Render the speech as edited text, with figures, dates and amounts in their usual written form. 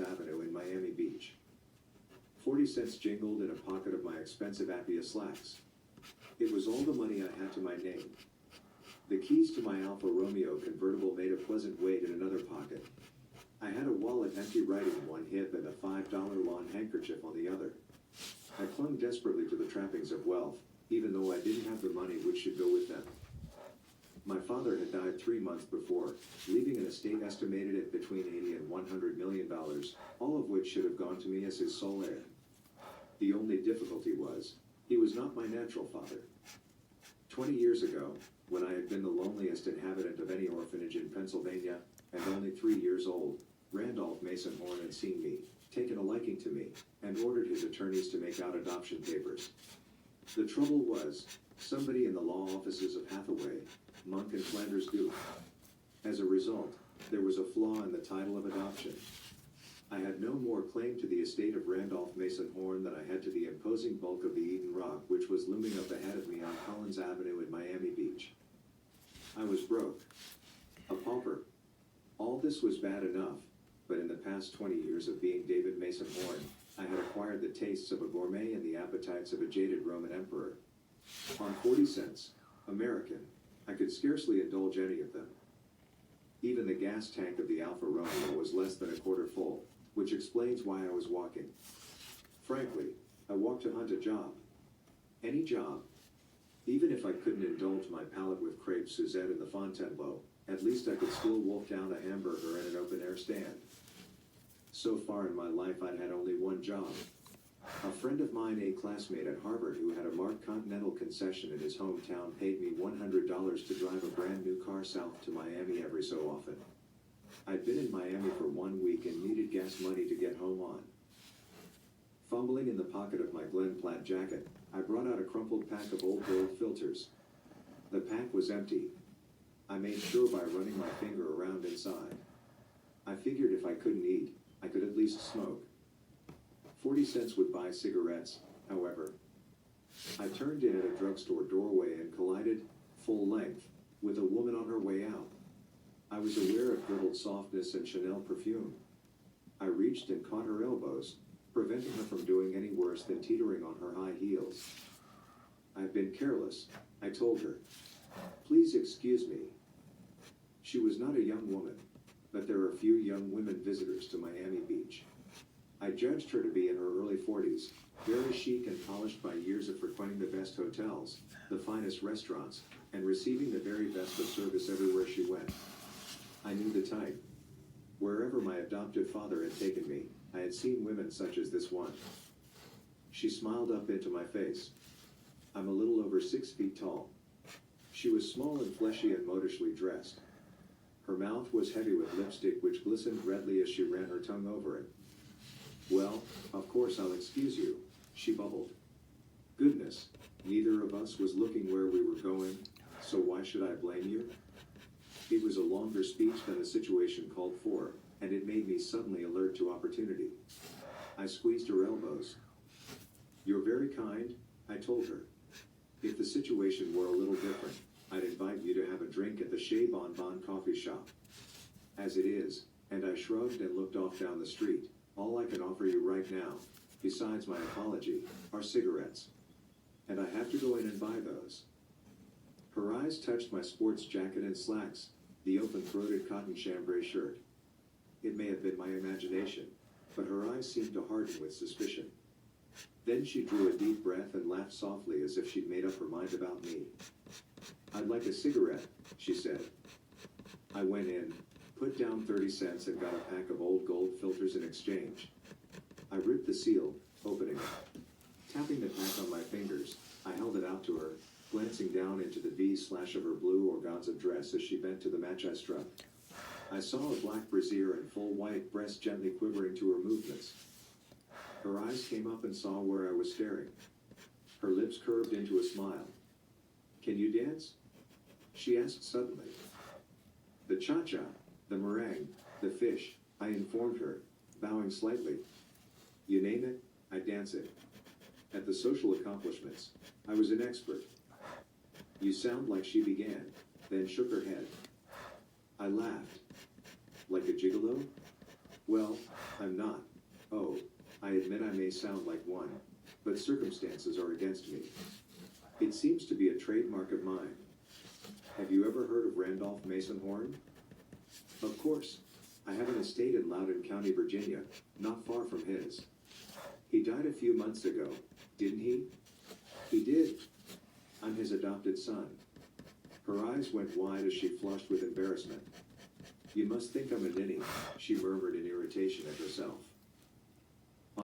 Collins Avenue in Miami Beach. 40 cents jingled in a pocket of my expensive Appia slacks. It was all the money I had to my name. The keys to my Alfa Romeo convertible made a pleasant weight in another pocket. I had a wallet empty right in one hip and a $5 lawn handkerchief on the other. I clung desperately to the trappings of wealth, even though I didn't have the money which should go with them. My father had died 3 months before, leaving an estate estimated at between $80 and $100 million, all of which should have gone to me as his sole heir. The only difficulty was, he was not my natural father. 20 years ago, when I had been the loneliest inhabitant of any orphanage in Pennsylvania, and only 3 years old, Randolph Mason Horn had seen me, taken a liking to me, and ordered his attorneys to make out adoption papers. The trouble was, somebody in the law offices of Hathaway, Monk and Flanders Duke. As a result, there was a flaw in the title of adoption. I had no more claim to the estate of Randolph Mason Horn than I had to the imposing bulk of the Eden Rock which was looming up ahead of me on Collins Avenue in Miami Beach. I was broke. A pauper. All this was bad enough, but in the past 20 years of being David Mason Horn, I had acquired the tastes of a gourmet and the appetites of a jaded Roman emperor. On 40 cents, American, I could scarcely indulge any of them. Even the gas tank of the Alfa Romeo was less than a quarter full, which explains why I was walking. Frankly, I walked to hunt a job. Any job. Even if I couldn't indulge my palate with crepe Suzette in the Fontainebleau, at least I could still wolf down a hamburger at an open-air stand. So far in my life I'd had only one job. A friend of mine, a classmate at Harvard who had a marked Continental concession in his hometown, paid me $100 to drive a brand new car south to Miami every so often. I'd been in Miami for 1 week and needed gas money to get home on. Fumbling in the pocket of my Glen Platt jacket, I brought out a crumpled pack of old gold filters. The pack was empty. I made sure by running my finger around inside. I figured if I couldn't eat, I could at least smoke. 40 cents would buy cigarettes, however. I turned in at a drugstore doorway and collided, full length, with a woman on her way out. I was aware of brittled softness and Chanel perfume. I reached and caught her elbows, preventing her from doing any worse than teetering on her high heels. I've been careless, I told her. Please excuse me. She was not a young woman, but there are few young women visitors to Miami Beach. I judged her to be in her early 40s, very chic and polished by years of frequenting the best hotels, the finest restaurants, and receiving the very best of service everywhere she went. I knew the type. Wherever my adoptive father had taken me, I had seen women such as this one. She smiled up into my face. I'm a little over 6 feet tall. She was small and fleshy and modishly dressed. Her mouth was heavy with lipstick which glistened redly as she ran her tongue over it. Well, of course I'll excuse you, she bubbled. Goodness, neither of us was looking where we were going, so why should I blame you? It was a longer speech than the situation called for, and it made me suddenly alert to opportunity. I squeezed her elbows. You're very kind, I told her. If the situation were a little different, I'd invite you to have a drink at the Chez Bon Bon coffee shop. As it is, and I shrugged and looked off down the street, all I can offer you right now, besides my apology, are cigarettes. And I have to go in and buy those. Her eyes touched my sports jacket and slacks, the open-throated cotton chambray shirt. It may have been my imagination, but her eyes seemed to harden with suspicion. Then she drew a deep breath and laughed softly as if she'd made up her mind about me. I'd like a cigarette, she said. I went in, put down 30 cents and got a pack of old gold filters in exchange. I ripped the seal, opening it. Tapping the pack on my fingers, I held it out to her, glancing down into the V-slash of her blue organza dress as she bent to the match I struck. I saw a black brassiere and full white breast gently quivering to her movements. Her eyes came up and saw where I was staring. Her lips curved into a smile. Can you dance? She asked suddenly. The cha-cha, the meringue, the fish, I informed her, bowing slightly. You name it, I dance it. At the social accomplishments, I was an expert. You sound like she began, then shook her head. I laughed. Like a gigolo? Well, I'm not. Oh, I admit I may sound like one, but circumstances are against me. It seems to be a trademark of mine. Have you ever heard of Randolph Mason Horn? Of course. I have an estate in Loudoun County, Virginia, not far from his. He died a few months ago, didn't he? He did. I'm his adopted son. Her eyes went wide as she flushed with embarrassment. You must think I'm a ninny, she murmured in irritation at herself.